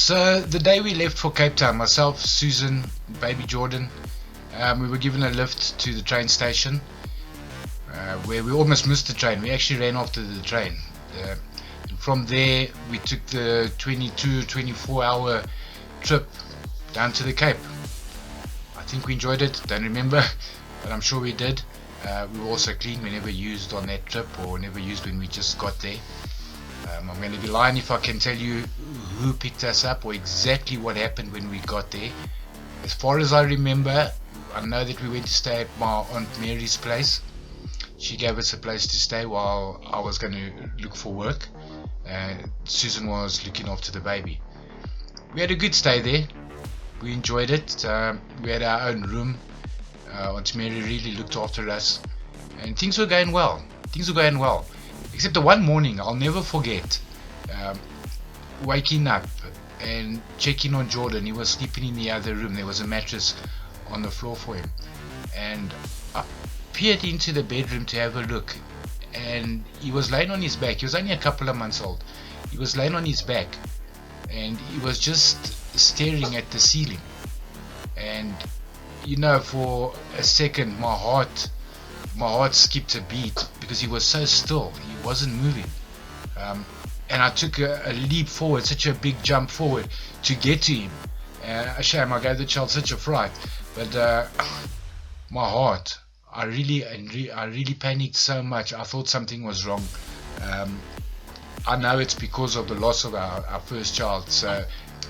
So the day we left for Cape Town, myself, Susan, baby Jordan, we were given a lift to the train station, where we almost missed the train. We actually ran after the train. And from there, we took the 24 hour trip down to the Cape. I think we enjoyed it, don't remember, but I'm sure we did. We were also clean. We never used on that trip, or never used when we just got there. I'm going to be lying if I can tell you who picked us up or exactly what happened when we got there. As far as I remember, I know that we went to stay at my Aunt Mary's place. She gave us a place to stay while I was going to look for work. Susan was looking after the baby. We had a good stay there. We enjoyed it. We had our own room. Aunt Mary really looked after us, and things were going well. Except the one morning I'll never forget, waking up and checking on Jordan. He was sleeping in the other room. There was a mattress on the floor for him, and I peered into the bedroom to have a look, and he was laying on his back. He was only a couple of months old. He was laying on his back, and he was just staring at the ceiling. And you know, for a second my heart skipped a beat, because he was so still. He wasn't moving. And I took a leap forward, such a big jump forward to get to him. A shame, I gave the child such a fright. But my heart, I really panicked so much. I thought something was wrong. I know it's because of the loss of our first child, so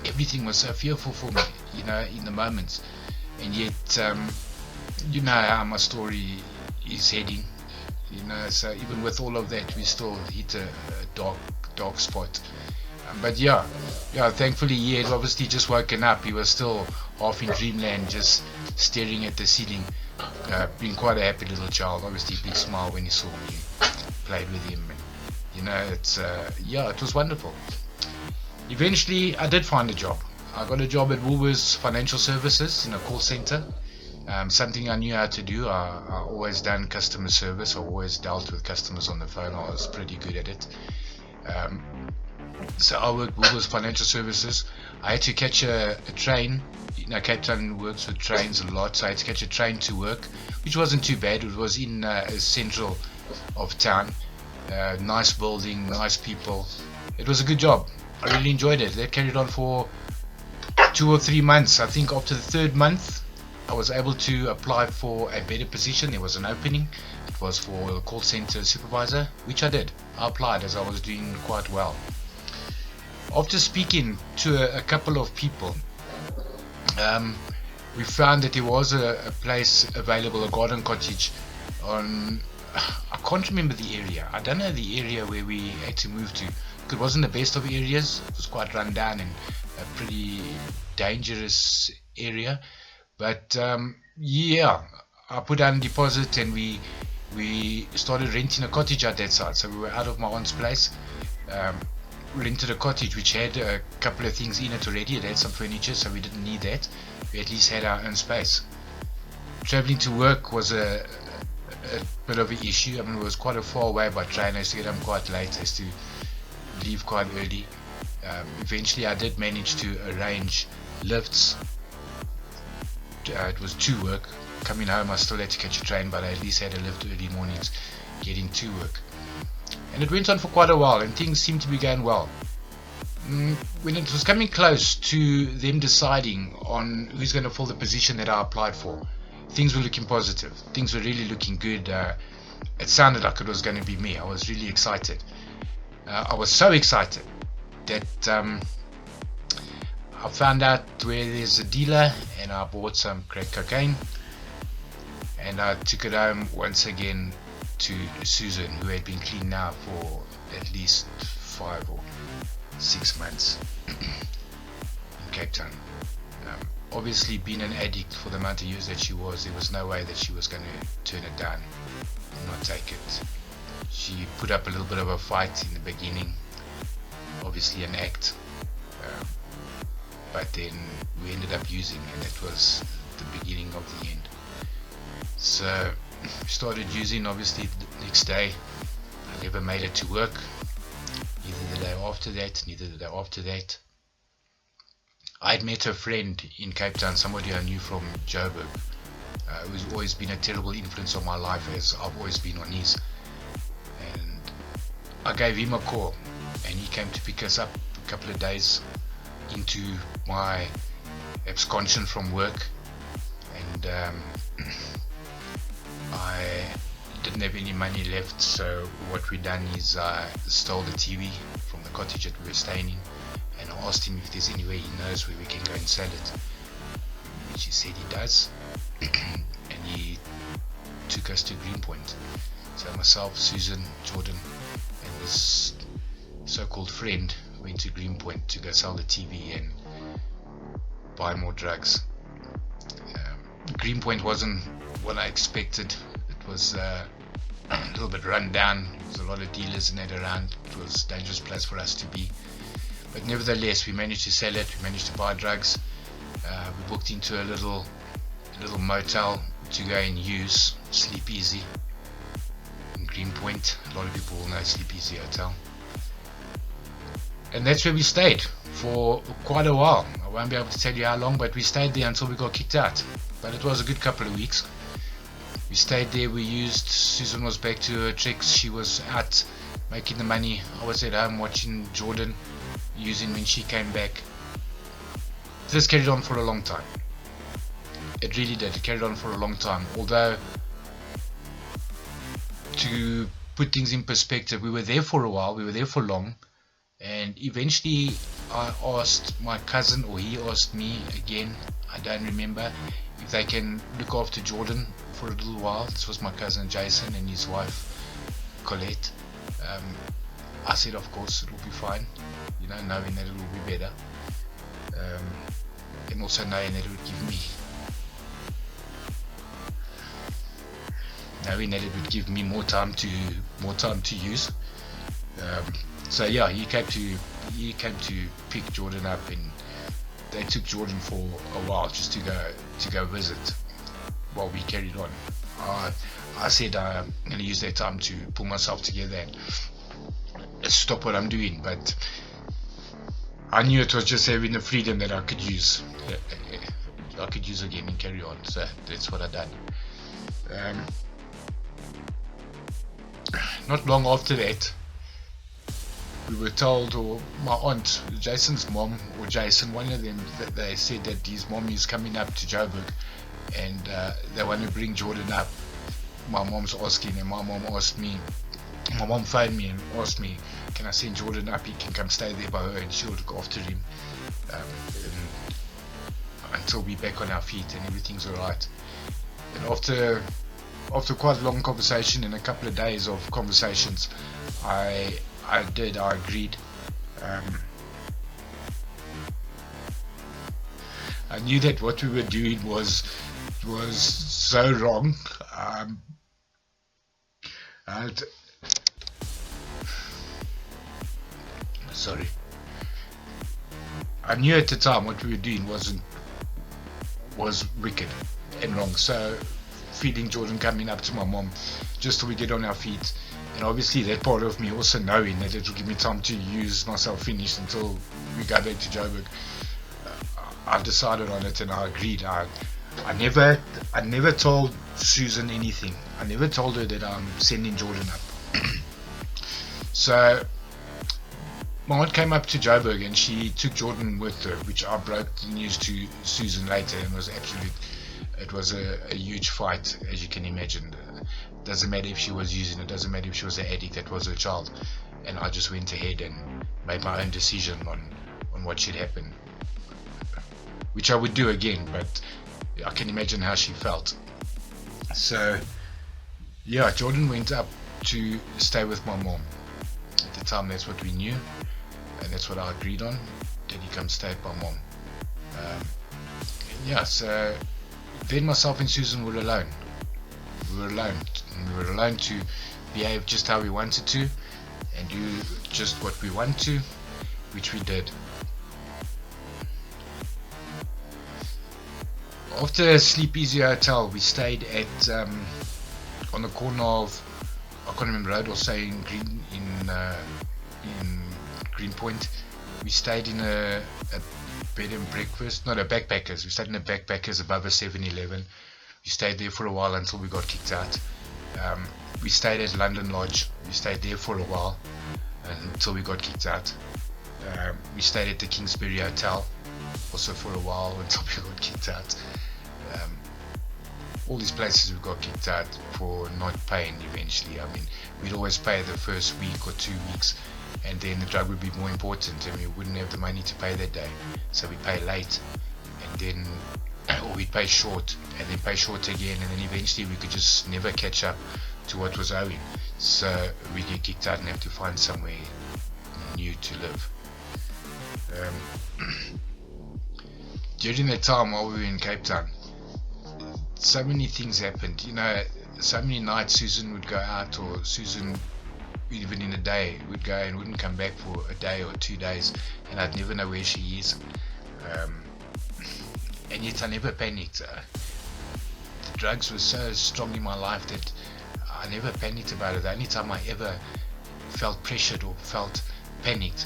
everything was so fearful for me, you know, in the moments. And yet, you know how my story is heading, you know, so even with all of that, we still hit a dark spot. But yeah, thankfully he had obviously just woken up. He was still half in dreamland, just staring at the ceiling, being quite a happy little child. Obviously a big smile when he saw me, played with him, and you know, it was wonderful. Eventually I did find a job. I got a job at Woolworths Financial Services in a call center. Something I knew how to do. I always done customer service. I always dealt with customers on the phone. I was pretty good at it. So I worked Woolworths Financial Services. I had to catch a train. You know, Cape Town works with trains a lot, so I had to catch a train to work, which wasn't too bad. It was in central of town. Nice building, nice people. It was a good job. I really enjoyed it. That carried on for 2 or 3 months. I think after the third month I was able to apply for a better position. There was an opening. It was for a call center supervisor, which I did. I applied, as I was doing quite well. After speaking to a couple of people, we found that there was a place available, a garden cottage on, I can't remember the area. I don't know the area where we had to move to. It wasn't the best of areas. It was quite run down and a pretty dangerous area. But yeah, I put down a deposit, and we started renting a cottage at that side. So we were out of my aunt's place. Rented a cottage which had a couple of things in it already. It had some furniture, so we didn't need that. We at least had our own space. Traveling to work was a bit of an issue. I mean, it was quite a far away by train. I used to get home quite late. I used to leave quite early. Eventually I did manage to arrange lifts. It was to work. Coming home I still had to catch a train, but I at least had a lift early mornings getting to work. And it went on for quite a while, and things seemed to be going well. When it was coming close to them deciding on who's going to fill the position that I applied for, things were looking positive. Things were really looking good. It sounded like it was going to be me. I was really excited. I was so excited that I found out where there's a dealer, and I bought some crack cocaine, and I took it home once again to Susan, who had been clean now for at least 5 or 6 months in Cape Town. Obviously, being an addict for the amount of years that she was, there was no way that she was going to turn it down and not take it. She put up a little bit of a fight in the beginning, obviously an act, but then we ended up using, and it was the beginning of the end. So we started using. Obviously the next day I never made it to work, neither the day after that, I had met a friend in Cape Town, somebody I knew from Joburg, who's always been a terrible influence on my life, as I've always been on his. And I gave him a call, and he came to pick us up a couple of days into my absconsion from work. And I didn't have any money left, so what we done is I stole the TV from the cottage that we were staying in, and I asked him if there's any way he knows where we can go and sell it, which he said he does. And he took us to Greenpoint. So myself, Susan, Jordan, and this so-called friend went to Greenpoint to go sell the TV and buy more drugs. Greenpoint wasn't what I expected. It was a little bit run down. There was a lot of dealers in it around. It was a dangerous place for us to be. But nevertheless, we managed to sell it. We managed to buy drugs. We booked into a little motel to go and use, Sleep Easy in Greenpoint. A lot of people will know Sleep Easy Hotel. And that's where we stayed for quite a while. I won't be able to tell you how long, but we stayed there until we got kicked out. But it was a good couple of weeks. We stayed there, we used, Susan was back to her tricks, she was out making the money. I was at home watching Jordan using when she came back. This carried on for a long time. It really did, it carried on for a long time. Although, to put things in perspective, we were there for a while, we were there for long. And eventually I asked my cousin, or he asked me again, I don't remember, if they can look after Jordan for a little while. This was my cousin Jason and his wife Colette. I said of course it will be fine, you know, knowing that it will be better, and also knowing that it would give me more time to use. So yeah, he came to pick Jordan up, and they took Jordan for a while just to go visit while we carried on. I said I'm going to use that time to pull myself together and stop what I'm doing, but I knew it was just having the freedom that I could use. I could use again and carry on. So that's what I done. Not long after that, we were told, or my aunt, Jason's mom, or Jason, one of them, that they said that his mom is coming up to Joburg, and they want to bring Jordan up. My mom's asking, and my mom phoned me and asked me, can I send Jordan up? He can come stay there by her and she'll look after him until we're back on our feet and everything's alright. And after quite a long conversation and a couple of days of conversations, I agreed. I knew that what we were doing was so wrong. Sorry. I knew at the time what we were doing was wicked and wrong. So feeding Jordan, coming up to my mom just till we get on our feet, and obviously that part of me also knowing that it will give me time to use myself finished until we go back to Joburg. I decided on it and I agreed. I never told Susan anything. I never told her that I'm sending Jordan up. So my aunt came up to Joburg and she took Jordan with her, which I broke the news to Susan later, and it was a huge fight, as you can imagine. Doesn't matter if she was using it, doesn't matter if she was an addict, that was her child. And I just went ahead and made my own decision on what should happen, which I would do again, but I can imagine how she felt. So yeah, Jordan went up to stay with my mom. At the time, that's what we knew, and that's what I agreed on, that he come stay with my mom. So then myself and Susan were alone. We were alone to behave just how we wanted to and do just what we want to, which we did. After Sleep Easy Hotel, we stayed at on the corner of, I can't remember road, or say in Greenpoint. We stayed in a bed and breakfast, not a backpackers. We stayed in a backpackers above a 7-Eleven. We stayed there for a while until we got kicked out. We stayed at London Lodge. We stayed there for a while until we got kicked out. We stayed at the Kingsbury Hotel also for a while until we got kicked out. All these places we got kicked out for not paying eventually. I mean, we'd always pay the first week or 2 weeks, and then the drug would be more important and we wouldn't have the money to pay that day, so we pay late, and then or we'd pay short and then pay short again, and then eventually we could just never catch up to what was owing, so we get kicked out and have to find somewhere new to live. During that time while we were in Cape Town, so many things happened. You know, so many nights Susan would go out, or Susan, even in a day, would go and wouldn't come back for a day or 2 days, and I'd never know where she is. And yet I never panicked. The drugs were so strong in my life that I never panicked about it. The only time I ever felt pressured or felt panicked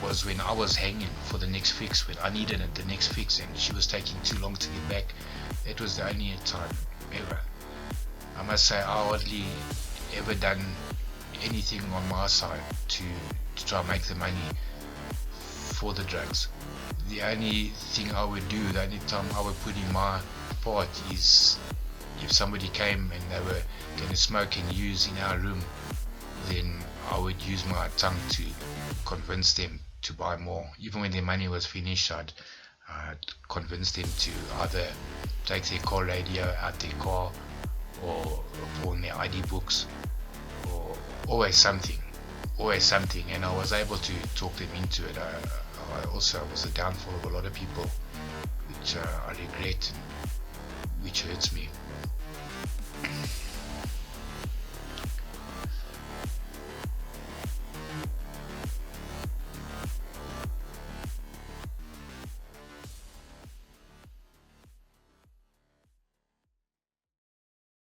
was when I was hanging for the next fix, when I needed the next fix and she was taking too long to get back. That was the only time ever. I must say, I hardly ever done anything on my side to try and make the money for the drugs. The only thing I would do, the only time I would put in my part, is if somebody came and they were going to smoke and use in our room, then I would use my tongue to convince them to buy more. Even when their money was finished, I'd convince them to either take their car radio out their car, or pawn their ID books, or always something, and I was able to talk them into it. I also was a downfall of a lot of people, which I regret, which hurts me.